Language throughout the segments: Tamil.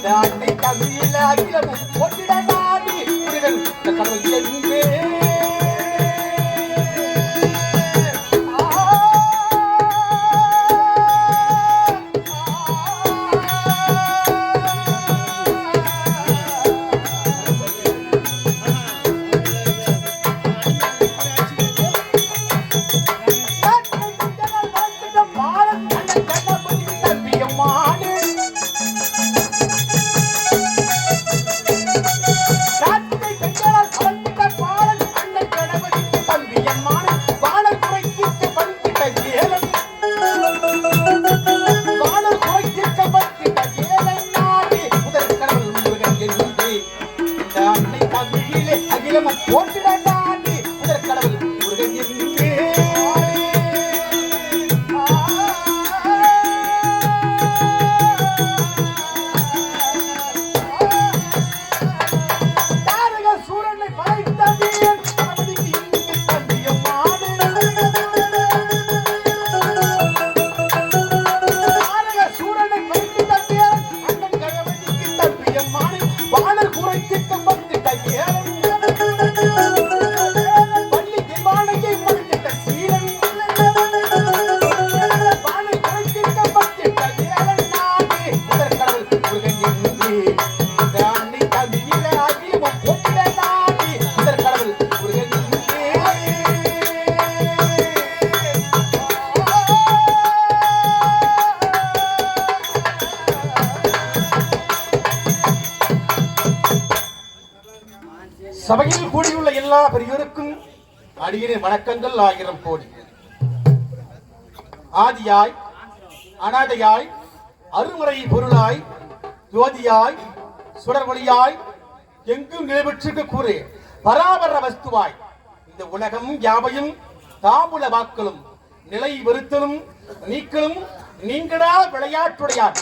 அன்னை தமிழில அகிலமும் போட்டிட நாடி முருகன் கடவுள் என்றே சபையில் கூடியுள்ள எல்லா பெரியோருக்கும் அடியின் வணக்கங்கள் 1000 கோடி. ஆதியாய் அனாதையாய் அருமுறை பொருளாய் ஜோதியாய் சுடர்வொளியாய் எங்கும் நிலைபெற்று கூறு பராபர வஸ்துவாய் இந்த உலகம் யாவையும் தாம்புல வாக்களும் நிலை வெறுத்தலும் நீக்கலும் நீங்கடா விளையாட்டுடையார்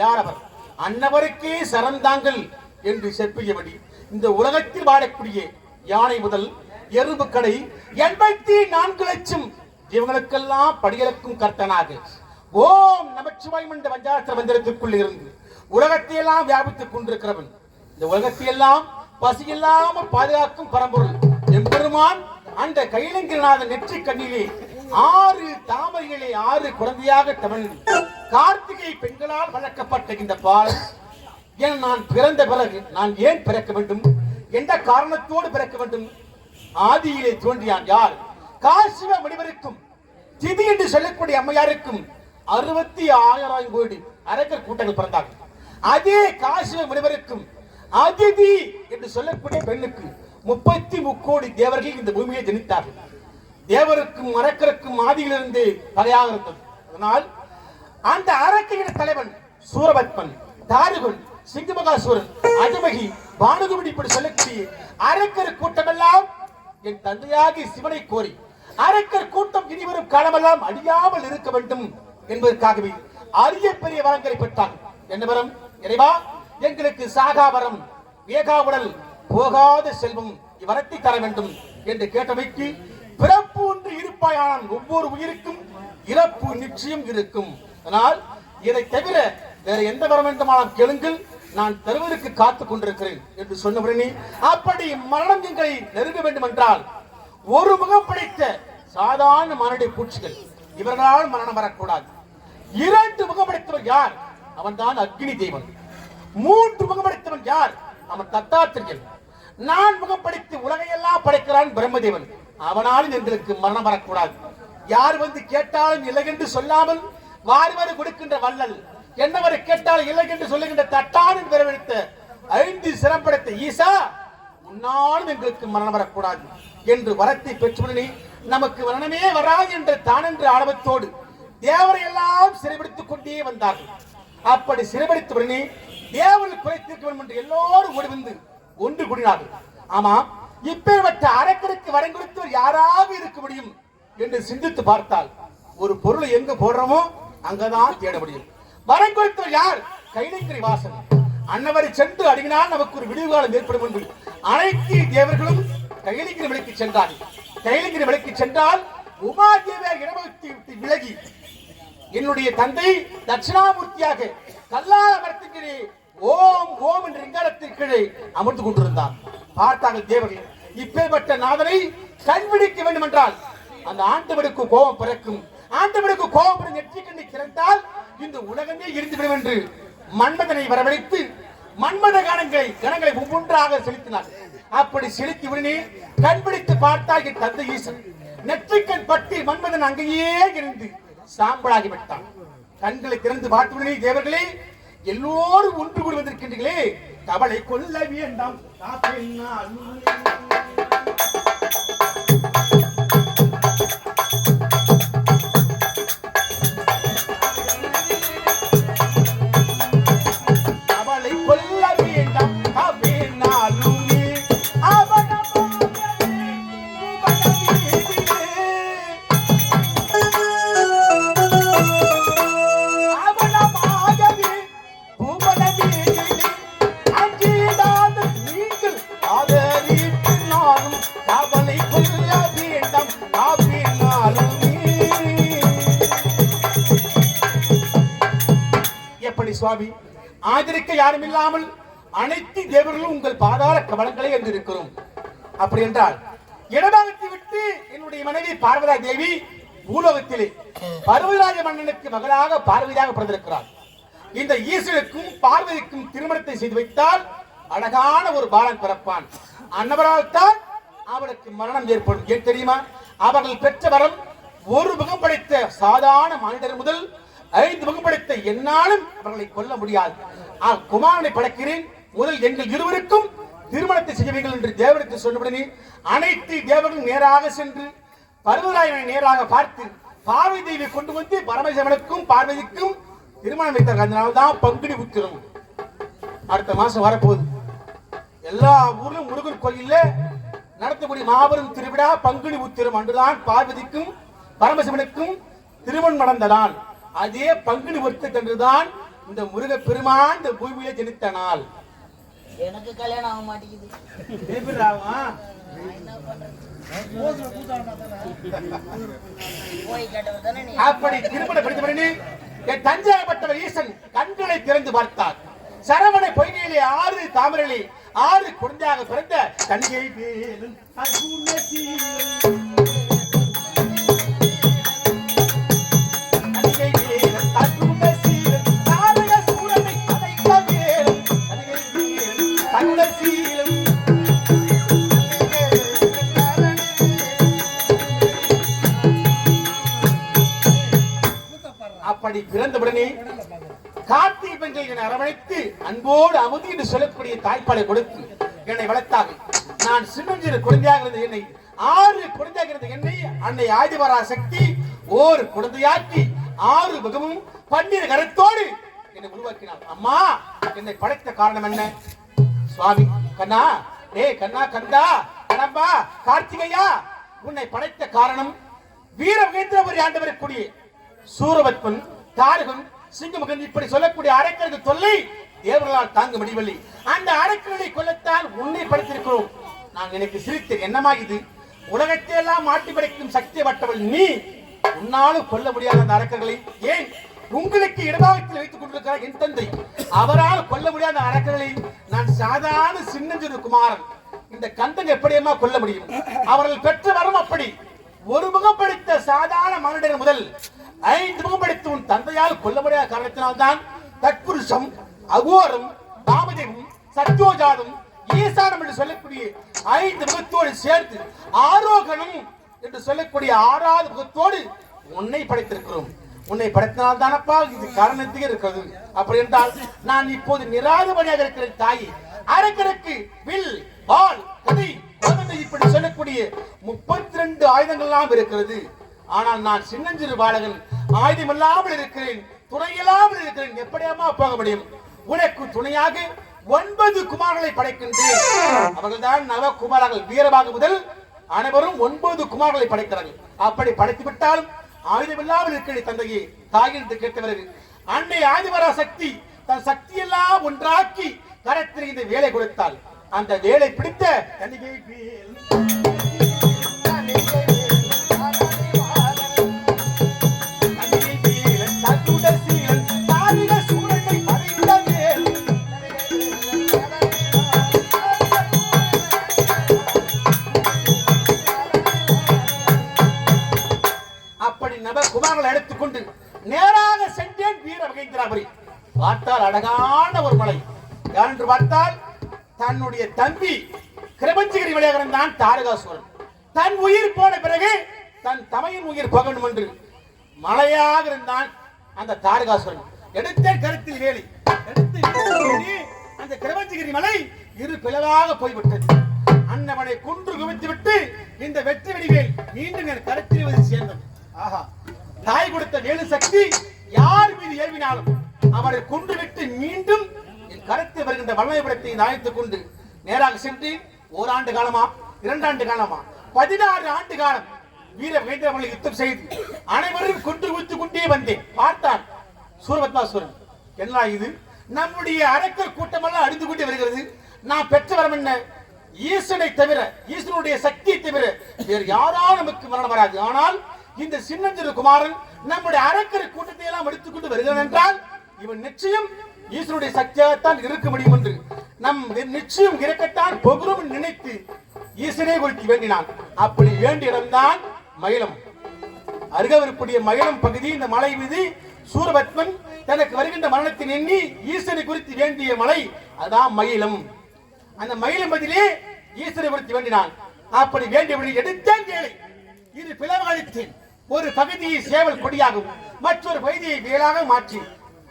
யார் அவர் அன்னவருக்கே சரந்தாங்கள் என்று செப்பியபடி இந்த உலகத்தில் வாழக்கூடிய யானை முதல் எறும்பு கடை 84 லட்சம் இவங்களுக்கெல்லாம் படிகளுக்கும் கர்த்தனாக ஓம் நமச்சிவாயம் என்ற பஞ்சாட்சர மந்திரத்திற்குள் இருந்து உலகத்தை எல்லாம் வியாபித்துக் கொண்டிருக்கிறவன் இந்த உலகத்தை எல்லாம் பசியில்லாமல் பாதுகாக்கும் பரம்பொருள் எம்பெருமான் அந்த கையிலங்கிரநாத நெற்றி கண்ணிலே 6 தாமரைகளை 6 குழந்தையாக தமிழ் கார்த்திகை பெண்களால் வளர்க்கப்பட்ட இந்த பால் ஏன் நான் பிறந்த பிறகு நான் ஏன் பிறக்க வேண்டும் எந்த காரணத்தோடு பிறக்க வேண்டும் ஆதியிலே தோன்றியான் யார் காசிவ முனிவருக்கும் திதி என்று சொல்லக்கூடிய அம்மையாருக்கும் 66,000 கோடி அரக்கர் கூட்டங்கள் பிறந்தார்கள். அதே காசிவ முனிவருக்கும் அதிதி என்று சொல்லக்கூடிய பெண்ணுக்கு 33 கோடி தேவர்கள் இந்த பூமியை ஜனித்தார்கள். தேவருக்கும் அரக்கருக்கும் ஆதியிலிருந்து பகையாக இருந்தது. அதனால் அந்த அரக்கையின் தலைவன் சூரபத்மன் தாருகன் சிங்கமகாசூரன் அஜமகி பானுகுமணி இப்படி சொல்லக்கூடிய அரக்கர் கூட்டமெல்லாம் என் தந்தையாகி சிவனை கோரி அரக்கர் கூட்டம் இனிவரும் காலமெல்லாம் அழியாமல் இருக்க வேண்டும் என்பதற்காகவே அரிய பெரிய வரங்களை பெற்றார். என்ன வரம்? இறைவா எங்களுக்கு சாகா வரம் வேகா உடல் போகாத செல்வம் இவ்வரத்தை தர வேண்டும் என்று கேட்டவைக்கு பிறப்பு ஒன்று இருப்பாயானால் ஒவ்வொரு உயிருக்கும் இறப்பு நிச்சயம் இருக்கும். ஆனால் இதை தவிர வேற எந்த வரம் வேண்டுமானால் கேளுங்கள் நான் தருவதற்கு காத்துக் கொண்டிருக்கிறேன் என்று சொன்னவுடனே அப்படி மரணம் எங்களை நெருங்க வேண்டும் என்றால் ஒரு முகம் படைத்த சாதாரண மானுட பூச்சிகள் இவர்களால் மரணம் வரக்கூடாது. 2 முகம் படைத்தவன் யார்? அவன் தான் அக்னி தேவன். 3 முகம் படைத்தவன் யார்? அவன் தத்தாத்திரியன். 4 முகம் படைத்து உலகையெல்லாம் படைக்கிறான் பிரம்மதேவன். அவனாலும் எங்களுக்கு மரணம் வரக்கூடாது. யார் வந்து கேட்டாலும் இல்லை என்று சொல்லாமல் வாரி கொடுக்கின்ற வள்ளல் என்னவரை கேட்டால் இல்லை என்று சொல்லுகின்ற தட்டானின் விரைவெடுத்த 5 சிரம் படைத்த ஈசா உன்னாலும் எங்களுக்கு மரணம் வரக்கூடாது என்று வரத்தை பெற்றுடனே நமக்கு மரணமே வராது என்ற தானென்ற ஆணவத்தோடு தேவரை எல்லாம் சிறைபிடித்துக் கொண்டே வந்தார்கள். அப்படி சிறைபிடித்தவுடனே தேவர்கள் குறைத்திருக்க வேண்டும் என்று எல்லோரும் ஓடி வந்து ஒன்று கூடினார்கள். ஆமா இப்பேற்பட்ட அரக்கருக்கு வரம் கொடுத்தவர் யாராவது இருக்க முடியும் என்று சிந்தித்து பார்த்தால் ஒரு பொருளை எங்கு போடுறோமோ அங்கதான் தேட முடியும். வரம் கொடுத்தவர் யார்? கைலைங்கிரி வாசன். அன்னவரை சென்று அடிவினால் நமக்கு ஒரு விடிவு காலம் ஏற்படும் என்று அனைத்து தேவர்களும் கைலைங்கிரி விலைக்கு சென்றார்கள். கைலைங்கிரி விலைக்கு சென்றால் உமாதேவியை இடமத்தை விட்டு விலகி என்னுடைய தந்தை தட்சிணாமூர்த்தியாக கல்லால மரத்துக்கு ஓம் ஓம் என்ற ரிங்காரத்தின் கீழே அமர்ந்து கொண்டிருந்தார். பார்த்தார்கள் தேவர்கள், இப்பேற்பட்ட நாதனை கண்பிடிக்க வேண்டும் என்றால் அந்த ஆண்டவனுக்கு கோபம் பிறக்கும். ஆண்டவனுக்கு கோபம் பிறகு நெற்றிக்கண்ணை திறந்தால் இந்த உலகமே எரிந்துவிடும் என்று மன்மதனை வரவழைத்து மன்மத கணங்களை ஒவ்வொன்றாக செலுத்தினார். அப்படி செலுத்தி உடனே கண்பிடித்து பார்த்தால் என் தந்தை ஈசன் நெற்றிக்கண் பட்டு மன்மதன் அங்கேயே இருந்து சாம்பலாகி விட்டான். கண்களை திறந்து பார்த்துடனே தேவர்களே, எல்லோரும் ஒன்று கூடி வந்திருக்கின்றீர்களே, கவலை கொள்ள வேண்டாம். சுவாமி, ஆதரிக்க யாரும் இல்லாமல் அனைத்து தேவர்களும் உங்கள் பாதாள கவலங்களை என்றிருக்கிறோம். அப்படி என்றால் இடபாகத்தை விட்டு என்னுடைய மனைவி பார்வதா தேவி பூலோகத்திலே பர்வதராஜ மன்னனுக்கு மகளாக பார்வதியாக பிறந்திருக்கிறார். இந்த ஈஸ்வரனுக்கும் பார்வதிக்கும் திருமணத்தை செய்து வைத்தால் அழகான ஒரு பாலன் பிறப்பான். அன்னவரால் தான் அவனுக்கு மரணம் ஏற்படும். ஏன் தெரியுமா? அவர்கள் பெற்ற வரம் ஒரு முகம் படைத்த சாதாரண மனிதர் முதல் 5 முகம் படைத்த என்னாலும் அவர்களை கொல்ல முடியாது. குமாரனை படைக்கிறேன், முதல் எங்கள் இருவருக்கும் திருமணத்தை செய்வீர்கள் என்று தேவனுக்கு சொன்னவுடனே அனைத்து தேவர்களும் நேராக சென்று பர்வதராஜனை நேராக பார்த்து பார்வதி தேவியை கொண்டு வந்து பரமசிவனுக்கும் பார்வதிக்கும் திருமணம் வைத்தார்கள். அதனால்தான் பங்குனி உத்திரம் அடுத்த மாசம் வரப்போகுது. எல்லா ஊரிலும் முருகன் கோயில்ல நடத்தக்கூடிய மாபெரும் திருவிழா பங்குனி உத்திரம் அன்றுதான் பார்வதிக்கும் பரமசிவனுக்கும் திருமணம் நடந்ததான். அதே பங்குனி உத்திரத்தன்றுதான் இந்த முருக பெருமான் இந்த பூமியில ஜனித்த நாள். எனக்கு கல்யாணம் ஆக மாட்டேங்குது. அப்படி திருமணம் படித்தவனே தஞ்சாவட்டவர் ஈசன் கண்களை திறந்து பார்த்தார். சரவணை பொய்கையிலே 6 தாமரையிலே 6 குழந்தையாக பிறந்த தஞ்சை வேலன் அப்படி பிறந்தவுடனே கார்த்திகை பெண்களை அரவணைத்து அன்போடு அமுதி என்று சொல்லக்கூடிய தாய்ப்பாலை கொடுத்து என்னை வளர்த்தார்கள். நான் சின்னஞ்சிறு குழந்தையாக இருந்த என்னை 6 குழந்தையாக இருந்த என்னை அன்னை ஆதிவரா சக்தி ஓர் குழந்தையாக்கி 6 முகமும் 12 கரத்தோடு என்னை உருவாக்கினார். அம்மா, என்னை படைத்த காரணம் என்ன? சுவாமி, கண்ணா, கண்ணா, கந்தா, கடம்பா, கார்த்திகையா, உன்னை படைத்த காரணம் வீரமகேந்திரபுரி ஆண்டவருக்குரிய சூரபத்மன், தாரகன், சிங்கமகன் இப்படி சொல்லக்கூடிய அரக்கர்கள் தொல்லை தேவர்களால் தாங்க முடியவில்லை. அந்த அரக்கர்களை கொல்லத்தான் உன்னை படைத்திருக்கிறோம். நான் எனக்கு சிரித்தேன். என்னமா இது? உலகத்தை எல்லாம் மாட்டி படைக்கும் சக்தி பட்டவள் நீ, உன்னாலும் கொல்ல முடியாத அந்த அரக்கர்களை ஏன் உங்களுக்கு இடபாகத்தில் வைத்துக் கொண்டிருக்கிறார் என் தந்தை. அவரால் கொல்ல முடியாத அரக்கர்களை நான் சாதாரண சின்னஞ்சிறு குமாரன் இந்த கந்தன் எப்படியம்மா கொல்ல முடியும்? அவர்கள் பெற்ற வரும் அப்படி ஒரு முகம் படைத்த சாதாரண மனிதர் முதல் 5 முகம் படைத்த உன் தந்தையால் கொல்ல முடியாத காரணத்தினால்தான் தத்புருஷம், அகோரம், தாமதேவம், சத்யோஜாதம், ஈசானம் என்று சொல்லக்கூடிய 5 முகத்தோடு சேர்த்து ஆரோகணம் என்று சொல்லக்கூடிய 6வது முகத்தோடு உன்னை படைத்திருக்கிறோம். உன்னை படைத்தனால் தானப்பா இது காரணத்துக்கு இருக்கிறது. அப்படி என்றால் நான் இப்போது நிராதபடியாக இருக்கிற தாய். அரக்கருக்கு வில், வாள், கதை, இப்படி சொல்லக்கூடிய 32 ஆயுதங்கள் எல்லாம் இருக்கிறது. ஆனால் நான் சின்னஞ்சிறு பாலகன், ஆயுதம் இல்லாமல் இருக்கிறேன், துணை இல்லாமல் இருக்கிறேன். எப்படியாமா போக முடியும்? உனக்கு துணையாக 9 குமாரர்களை படைக்கின்றேன். அவர்கள் தான் நவகுமாரர்கள். வீரபாகு முதல் அனைவரும் 9 குமாரர்களை படைக்கிறார்கள். அப்படி படைத்து விட்டாலும் ஆயுதம் இல்லாமல் இருக்கிற தந்தையே, தாய் என்று கேட்டவர்கள் அன்னை ஆதிவரா சக்தி தன் சக்தியெல்லாம் ஒன்றாக்கி கரத்தில் இந்த வேலை கொடுத்தால் அந்த வேலை பிடித்த கன்னிகை மகேந்திராபுரி. பார்த்தால் அழகான ஒரு மலை. யார் என்று பார்த்தால் தன்னுடைய தம்பி கிரபஞ்சிகிரி மலையாக இருந்தான் தாரகாசுரன். தன் உயிர் போன பிறகு தன் தமையின் உயிர் போகணும் என்று மலையாக இருந்தான் அந்த தாரகாசுரன். எடுத்த கருத்தில் வேலி எடுத்து அந்த கிரபஞ்சிகிரி மலை இரு பிளவாக போய்விட்டது. அன்னவனை குன்று குவித்து விட்டு இந்த வெற்றி வடிவேல் மீண்டும் என் கருத்தில் வந்து சேர்ந்தது. ஆஹா, தாய் கொடுத்த வேலு சக்தி யார் மீது ஏவினாலும் அவரை கொன்று விட்டு மீண்டும் என் கருத்தில் வருகின்ற வல்லமைப்படத்தை நாயத்துக் கொண்டு நேராக சென்று ஓராண்டு காலமா 2 ஆண்டு காலமா 16 ஆண்டு காலம் வீர மகேந்திரமலை யுத்தம் செய்து அனைவரும் கொன்று குவித்து கொண்டே வந்தேன். பார்த்தான் சூரபத்மாசுரன், என்ன இது நம்முடைய அரக்கர் கூட்டமெல்லாம் அழிந்து கொண்டே வருகிறது. நான் பெற்ற வரம் என்ன? ஈசனை தவிர, ஈசனுடைய சக்தியை தவிர வேறு யாராலும் நமக்கு மரணம் வராது. ஆனால் இந்த சின்னஞ்சிறு குமாரன் நம்முடைய அரக்கர் கூட்டத்தை எல்லாம் எடுத்துக் கொண்டு வருகிறான் என்றால் இவன் நிச்சயம் ஈசனுடைய சக்தியாகத்தான் இருக்க முடியும் என்று நம் நிச்சயம் இறக்கத்தான் பொகுரும் நினைத்து ஈசனை குறித்து வேண்டினான். அப்படி வேண்டிய இடம்தான் மயிலம். அருகவருப்புடைய மயிலம் பகுதி. இந்த மலை மீது சூரபத்மன் தனக்கு வருகின்ற மரணத்தை எண்ணி ஈசனை குறித்து வேண்டிய மலை அதான் மயிலம். அந்த மயிலம் பதிலே ஈசனை குறித்து வேண்டினான். அப்படி வேண்டியபடி எடுத்தேன் வேலை. இது பிளவழித்தேன். ஒரு பகுதியை சேவல் கொடியாகவும் மற்றொரு பகுதியை வேலாக மாற்றி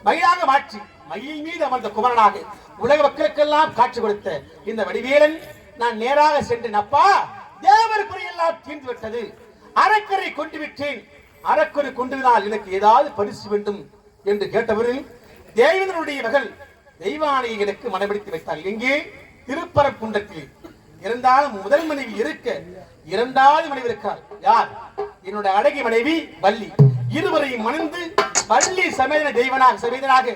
மயிலாக மாற்றி மயில் மீது அமர்ந்த குமரனாக உலக மக்களுக்கெல்லாம் காட்சி கொடுத்த இந்த வடிவேலன் நான் நேராக சென்றேன். அப்பா, தேவர் குறையெல்லாம் தீர்ந்து விட்டது. அரக்கரை கொண்டு விட்டேன். அரக்கரை கொண்டுவினால் எனக்கு ஏதாவது பரிசு வேண்டும் என்று கேட்டவர்கள் தேவேந்திரனுடைய மகள் தெய்வானையை எனக்கு மனப்படுத்தி வைத்தார். எங்கே? திருப்பரங்குன்றத்தில். இருந்தாலும் முதல் மனைவி இருக்க 2வது மனைவி இருக்கார். யார்? என்னுடைய அழகிய மனைவி வள்ளி. இருவரையும் மணந்து வள்ளி சமேதனாக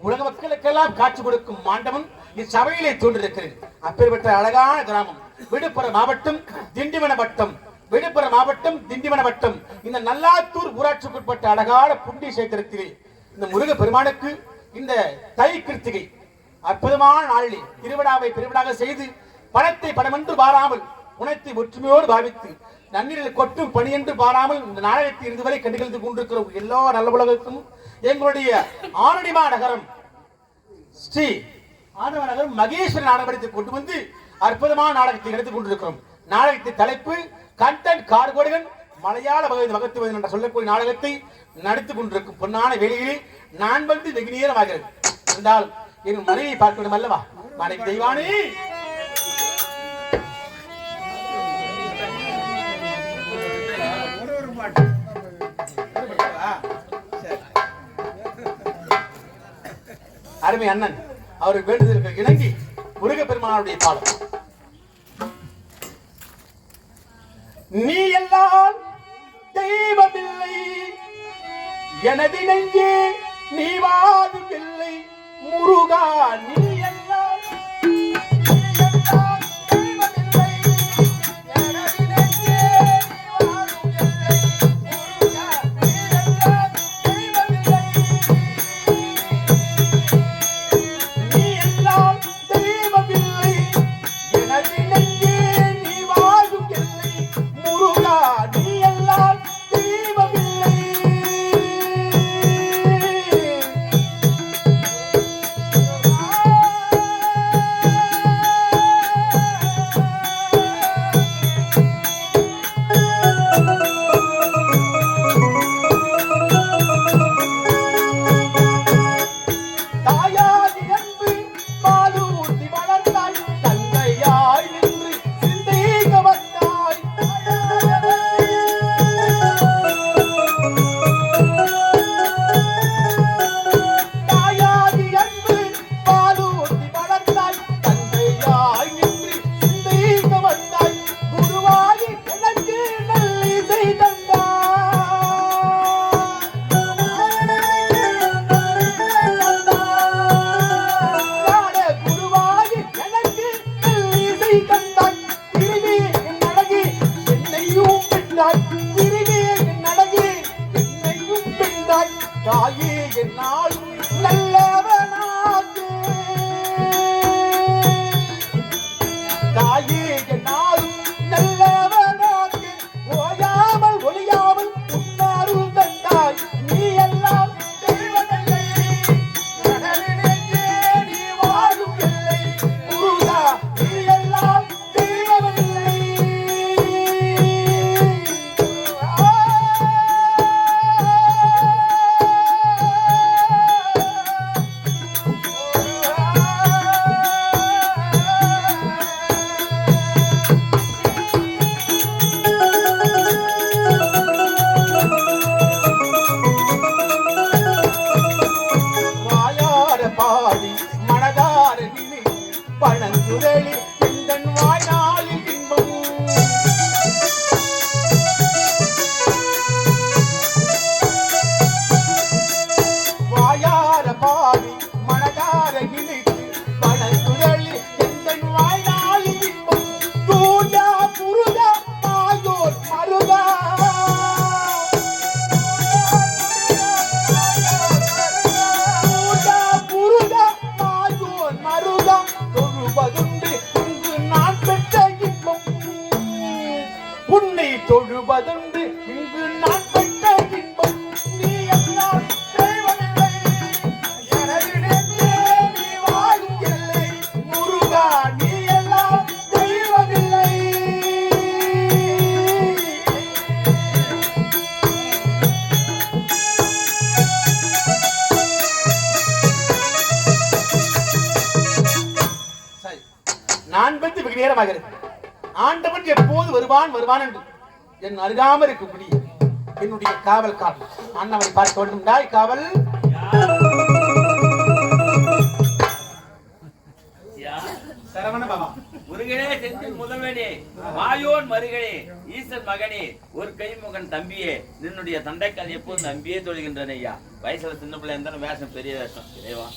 உலக மக்களுக்கெல்லாம் காட்சி கொடுக்கும் மாண்டவன் இச்சபையிலே தோன்றிருக்கிறது. அப்பேற்பட்ட அழகான கிராமம் விழுப்புரம் மாவட்டம் திண்டிவன வட்டம். விழுப்புரம் மாவட்டம் திண்டிவன வட்டம் இந்த நல்லாத்தூர் ஊராட்சிக்குட்பட்ட அழகான புண்ணிய சேத்திரத்திலே இந்த முருக பெருமானுக்கு இந்த தை கிருத்திகை அற்புதமான நாளிலே திருவிழாவை பெருவிழாக செய்து பணத்தை பணமென்று பாராமல் உணத்தை ஒற்றுமையோடு பாவித்து நன்னீரில் கொட்டும் பணி என்று பாராமல் இந்த நாடகத்தை இதுவரை கண்டுகளித்து கொண்டிருக்கிற எல்லா நல்ல உலகத்தும் எங்களுடைய ஆரணிமா நகரம் ஸ்ரீ ஆண்டவ நகரம் மகேஸ்வர நாடகத்தை கொண்டு வந்து அற்புதமான நாடகத்தை நடத்தி கொண்டிருக்கிறோம். நாடகத்தின் தலைப்பு கண்டன் கார்கோடிகன் மலையாள வகத்துவன் என்ற சொல்லக்கூடிய நாடகத்தை நடத்தி கொண்டிருக்கும் பொன்னான வேலையிலே நான் வந்து வெகு நேரமாகிறது. இருந்தால் என் மனைவியை பார்க்க வேண்டும் அல்லவா? மனைவி தெய்வானே, அருமை அண்ணன் அவருக்கு வேண்டுதலுக்கு இணங்கி முருகப்பெருமானுடைய பாடம். நீ எல்லாம் தெய்வமில்லை எனது நெஞ்சே நீ வாதுமில்லை முருகா. நீ எல்லாம் சுழலி எந்தன் வாய்நாளில் இன்பம் வாயார பாடி மனதார நினைத்து வனசுழலி எந்தன் வாய்நாளில் இன்பம் தூயா புருதா மாயோர் மருதா தூயா புருதா மாயோர் மருதா தொழுவதுண்டு இங்கு நான் பெற்ற இன்பம் உன்னை தொழுவதுண்டு இங்கு நான் பெற்ற இன்பம் நீ எல்லாம் தெய்வமில்லை எனதிடத்தே நீ வாழும் இல்லை முருகா நீ எல்லாம் தெய்வமில்லை சரி நான் வந்து வெகு நேரமாகிறது ஆண்டவன் எப்போது வருவான் வருவான் என்று என் அருகாமல் இருக்கக்கூடிய என்னுடைய காவல் காவல் அண்ணவனை பார்க்க வேண்டும் டாய் காவல் சரவண பாபா முருகனே செந்தில் முதல்வனே மாயோன் மருகனே ஈசன் மகனே ஒரு கைமுகன் தம்பியே நின்னுடைய தண்டைக்கால் எப்போதும் நம்பியே தொழுகின்றன ஐயா வயசுல சின்ன பிள்ளை இருந்தாலும் வேஷம் பெரிய வேஷம் இறைவா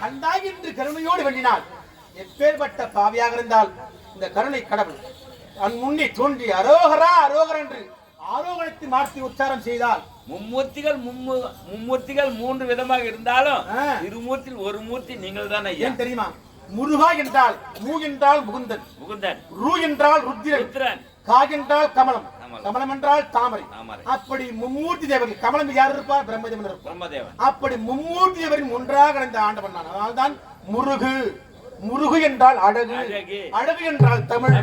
அந்தாய் என்று கருணையோடு வெள்ளினாள் எப்பேற்பட்ட பாவியாக இருந்தால் இந்த கருணை கடவுள் அன் முன்னே தோன்றி அரோகரா அரோகர் என்று ஆரோகணத்தை மாற்றி உச்சாரம் செய்தால் மும்மூர்த்திகள் மூன்று விதமாக இருந்தாலும் இருமூர்த்தியில் ஒரு மூர்த்தி நீங்கள் தான் ஐயா ஏன் தெரியுமா முருகா என்றால் மூ என்றால் முகுந்தன் முகுந்தன் ரூ என்றால் ருத்திரன் கா என்றால் கமலம் கமலம் என்றால் தாமரை அப்படி மும்மூர்த்தி தேவர்கள் கமலம் யார் இருப்பார் பிரம்மதேவன் இருப்பார் பிரம்மதேவன் அப்படி மும்மூர்த்தி தேவரின் ஒன்றாக நடந்த ஆண்டவன் நான் அதனால்தான் முருகு முருகு என்றால் அழகு அழகு என்றால் தமிழ்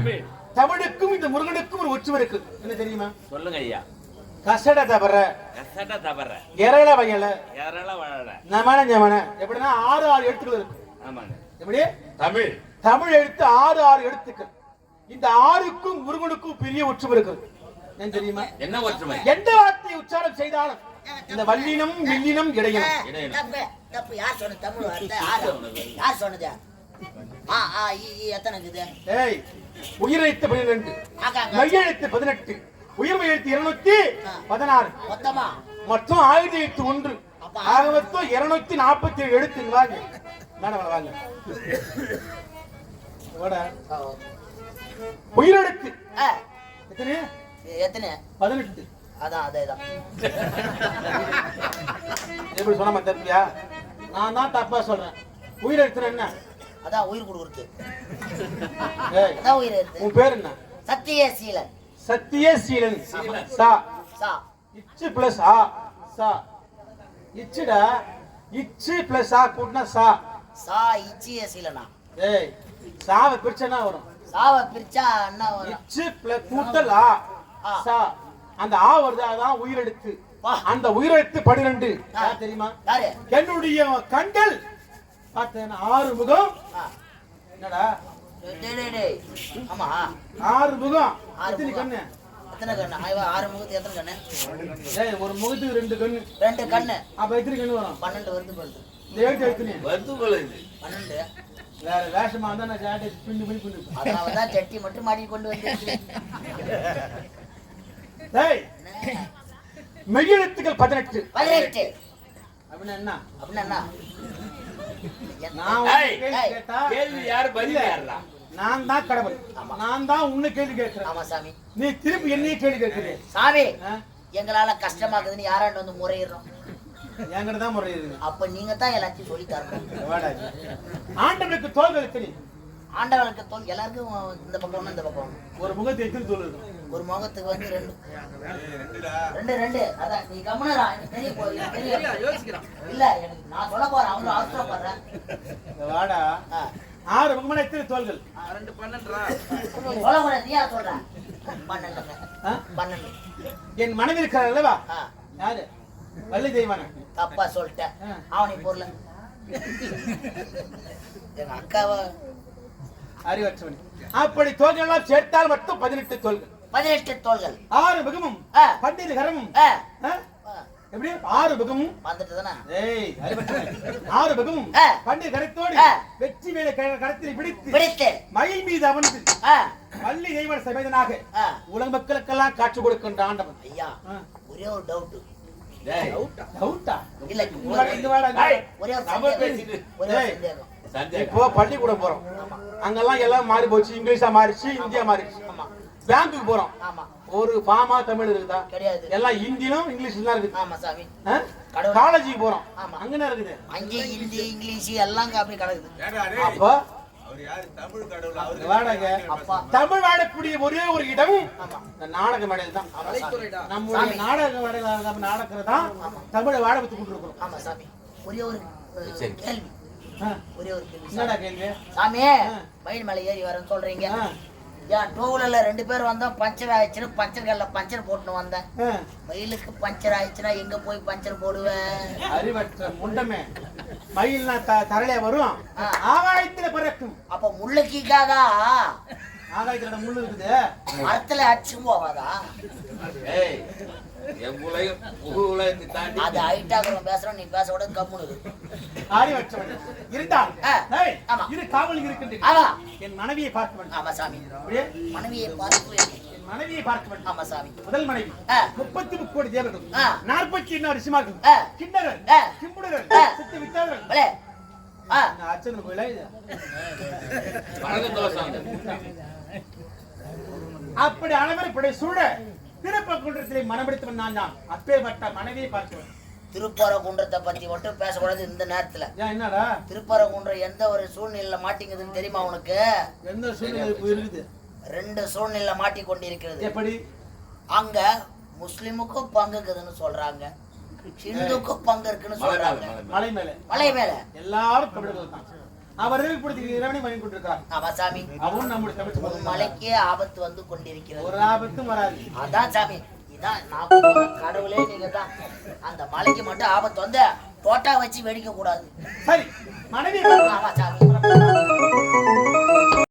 தமிழுக்கும் இந்த முருகனுக்கும் ஒரு ஒற்றுமை இருக்கு என்ன தெரியுமா சொல்லுங்க ஐயா கசட தவற எரள வயல நமன ஞமன எப்படின்னா 6 எழுத்துக்கள் இருக்கு ஆமாங்க எப்படி தமிழ் தமிழ் எழுத்து 6 எழுத்துக்கள் இந்த 6க்கும் முருகனுக்கும் பெரிய ஒற்றுமை இருக்கு என்ன தெரியுமா என்ன ஒற்றுமை எந்த வார்த்தையை உச்சாரம் செய்தாலும் இந்த வல்லினம் மில்லினம் இடையினம் தப்பு யார் சொன்ன தமிழ் வார்த்தை யார் சொன்னது எத்தனை இருக்குது ஏய் உயிரெழுத்து 12 மெய்யெழுத்து 18 உயிர்மை எழுத்து 216 மொத்தமா மொத்தம் 1001 ஆக மொத்தம் 247 எழுத்து வாங்க மேடம் வாங்க உயிரெழுத்து எத்தனை எத்தனை 18 அதான் அதேதான் எப்படி சொன்ன தப்பியா நான் தான் தப்பா சொல்றேன் உயிரெழுத்து என்ன அதான் உயிர் கொடுக்குறது ஏய் அதான் உயிர் எழுத்து உன் பேர் என்ன சத்தியசீலன் சத்தியசீலன் சா சா இச்சு பிளஸ் ஆ சா இச்சுடா இச்சு பிளஸ் ஆ கூட்டினா சா சா இச்சியசீலனா ஏய் சாவை பிரிச்சனா வரும் சாவை பிரிச்சா என்ன வரும் இச்சு பிளஸ் கூட்டல் ஆ சா அந்த ஆ வருது அதான் உயிரெழுத்து அந்த உயிரெழுத்து 12 யார் தெரியுமா யாரு என்னுடைய கண்கள் பார்த்தேன் 6 முகம் என்னடா ஆமா 6 முகம் எத்தனை கண்ணு எத்தனை கண்ணு 6 முகத்துக்கு எத்தனை கண்ணு ஏய் ஒரு முகத்துக்கு 2 கண்ணு 2 கண்ணு அப்ப எத்தனை கண்ணு வரும் 12 வருது போகுது இந்த எழுத்து எத்தனை வருது போகுது 12 வேற வேஷமா இருந்தா நான் ஜாட்டை பின்னு பின்னு அதனால தான் சட்டி மட்டும் மாட்டி கொண்டு வந்திருக்கேன் டேய் மெய்யெழுத்துக்கள் 18 அப்படின்னா என்ன அப்படின்னா நான் கேட்டா கேள்வி யாரு பதில் யாரா நான் தான் கடவுள் நான் தான் உன்னை கேள்வி கேட்கிறேன் ஆமா சாமி நீ திருப்பி என்னையே கேள்வி கேட்கிறேன் சாமி எங்களால கஷ்டமாக்குதுன்னு யாராண்டு வந்து முறையிடுறோம் என்கிட்ட தான் முறையிடுது அப்ப நீங்க தான் எல்லாத்தையும் சொல்லி தரணும் ஆண்டவனுக்கு தோள்கள் எத்தனை ஆண்டவனுக்கு தோல் எல்லாருக்கும் இந்த பக்கம் ஒண்ணு இந்த பக்கம் ஒரு முகத்தை எத்தனை தோல் இருக்கும் ஒரு முகத்துக்கு வந்து 2 அதான் நீ கம்முனரா தெரியும் இல்ல எனக்கு நான் சொல்ல போறேன் அவங்க அவசரப்படுறேன் வாடா 6 முகமான எத்தனை தோள்கள் 2 12 சொல்ல போறேன் நீ யார் சொல்ற 12 என் மனைவி இருக்கிறார் அல்லவா யாரு வள்ளி தெய்வான தப்பா சொல்லிட்டேன் அவனை பொருள் எங்க அக்காவை அறிவற்றவன் அப்படி தோள்கள் எல்லாம் சேர்த்தால் மட்டும் 18 தோள்கள் 18 தோள்கள் 6 முகமும் 12 கரமும் எப்படி ஆறு பக்கமும் வந்துட்டு தானே ஏய் அறிவற்றவனே. ஆறு பக்கமும் ஆ. பண்டு கரத்தோடு ஆ. வெற்றி வேலை கரத்தில் பிடித்து பிடித்து மயில் மீது அமர்ந்து ஆ, பள்ளி தெய்வ சமேதனாக ஆ. உலக மக்களுக்கெல்லாம் காட்சி கொடுக்கின்ற ஆண்டவன். ஐயா ஆ. ஒரே ஒரு டவுட் டேய், டவுட்டா? இல்ல இங்க வாடா, இங்க வாடா, இங்க டேய், வாடா. ஒரே ஒரு நம்ம சந்தேகம். பேசிட்டு. ஒரே ஒரு ஏய். சந்தேகம். சந்தேகம். இப்போ பள்ளிக்கூடம் போறோம். ஆமா அங்கெல்லாம் எல்லாம் மாறி போச்சு. இங்கிலீஷா மாறிச்சு, இந்தியா மாறிச்சு. ஆமா பேங்குக்கு போறோம். ஆமா ஒரு பாமா தமிழ் இருக்குதா? கிடையாது. எல்லாம் ஹிந்தியும் இங்கிலீஷ்ல தான் இருக்குது. ஆமா சாமி. ஆ? கடவுள். காலேஜுக்கு போறோம். ஆமா. அங்க என்ன இருக்குது? அங்கே ஹிந்தி இங்கிலீஷ் எல்லாம் அப்படி கிடக்குது. அப்போ கடவுள் வாடகை அப்பா தமிழ் வாழக்கூடிய ஒரே ஒரு இடம் ஆமா இந்த நாடக மேடையில் தான். ஆமா சாமி. நம்முடைய சாமி. நாடக மேடையில் நம்ம நடக்கிறது தான் தமிழை வாழ வைத்து கொண்டிருக்கிறோம். ஆமா சாமி. ஒரே ஒரு சரி. கேள்வி. ஆ. ஒரே ஒரு கேள்வி என்னடா சாமி. கேள்வி? சாமி மயில் மேல ஏறி வரேன்னு சொல்றீங்க. ஆ. ஏன் டூ வீலர்ல 2 பேர் வந்தோம், பஞ்சர் ஆயிடுச்சுன்னு பஞ்சர் கல்ல பஞ்சர் போட்டுன்னு வந்தேன். ஆ. மயிலுக்கு பஞ்சர் ஆயிடுச்சுன்னா எங்க போய் பஞ்சர் போடுவேன்? அறிவற்ற முண்டமே. மயில்னா தரலையா வரும், ஆ. ஆகாயத்துல பறக்கும். அப்ப முள்ளக்கிக்காக ஆகாயத்துல முள்ளு இருக்குது. மரத்துல அடிச்சு போவாதா? ஏய், என் உலகம் உங்க உலகத்தை தாண்டி அது ஹைட்டாக பேசுறோம், நீ பேச கூட கம்முனு. அறிவற்றவன் இருந்தால் ஆ. ஏய், ஆமா. இது காவல் இருக்கின்றேன். ஆமா என் மனைவியை பார்க்க வேண்டும். ஆமா சாமி. அப்படியே மனைவியை பார்த்து என் மனைவியை பார்க்க வேண்டும். ஆமா சாமி. முதல் மனைவி ஆ. 30 கோடி தேவர்கள், ஆ. 40 ரிஷிமார்கள், ஆ. கிண்ணறர், ஆ. கிம்புடரர், ஆ. சித்த வித்தாளர்கள். பலே ஆ அச்சன் கோயிலா இது? வணக்க தோசம் அப்படி அனைவரும் சூழ திருப்பக்குன்றத்திலே மனமெடுத்தவன் நான் தான். அப்பேற்பட்ட மனைவியை பார்க்கிறேன். திருப்பரங்குன்றத்தை பத்தி மட்டும் பேசக்கூடாது இந்த நேரத்துல. ஏன் என்னடா? திருப்பரங்குன்றம் எந்த ஒரு சூழ்நிலையில மாட்டிங்குதுன்னு தெரியுமா உனக்கு? எந்த சூழ்நிலை இப்ப இருக்குது? 2 சூழ்நிலை மாட்டி கொண்டிருக்கிறது. எப்படி? அங்க முஸ்லிமுக்கும் பங்கு இருக்குதுன்னு சொல்றாங்க, இந்துக்கும் பங்கு இருக்குன்னு சொல்றாங்க. மலை மேல மலை மேல எல்லாரும் தமிழர்கள் தான். அவர்கள் இப்படி இறைவனை வாங்கி கொண்டிருக்கார். ஆமா சாமி. அவன் நம்முடைய தமிழ் உன் சமூகம். மலைக்கே ஆபத்து வந்து கொண்டிருக்கிறது. ஒரு ஆபத்தும் வராது. அதான் சாமி, இதான் நான் சொல்ற கடவுளே நீங்க தான். அந்த மலைக்கு மட்டும் ஆபத்து வந்து தோட்டா வச்சு வெடிக்க கூடாது. சரி, மனைவி பார்க்கலாம். ஆமா சாமி.